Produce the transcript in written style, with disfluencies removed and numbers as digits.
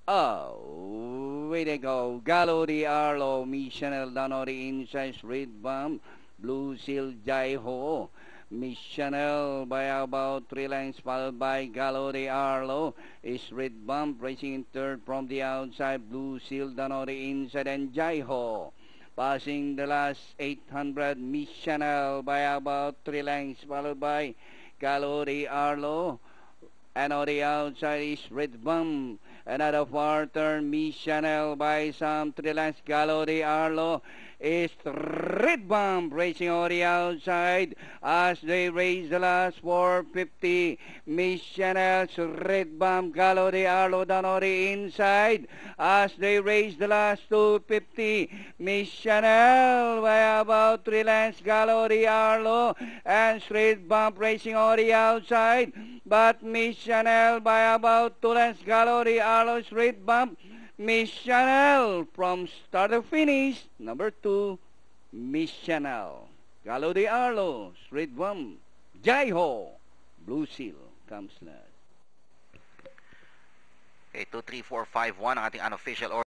Oh, way to go. Galo de Arlo, Missionel Danori Insights, Red Bomb, Blue Seal Jai Ho. Missionel by about 3 lengths, followed by Galo de Arlo. Is Red Bomb racing in third from the outside. Blue Seal Danori inside and Jai Ho. Passing the last 800, Missionel by about 3 lengths, followed by Galo de Arlo. And on the outside is Red Bomb. Another far turn, Missionel by some 3 lengths. Galo de Arlo is Red Bomb racing on the outside as they raise the last 450. Missionel's Red Bomb, Galo de Arlo down on the inside as they raise the last 250. Missionel by about 3 lengths. Galo de Arlo and Red Bomb racing on the outside, but Missionel by about 2 lengths. Galo de Arlo's Red Bomb. Missionel from start to finish. Number 2, Missionel. Galo de Arlo, Red Bomb, Jai Ho, Blue Seal comes last. Okay, 2, 3, 4, 5, 1 ang ating unofficial order.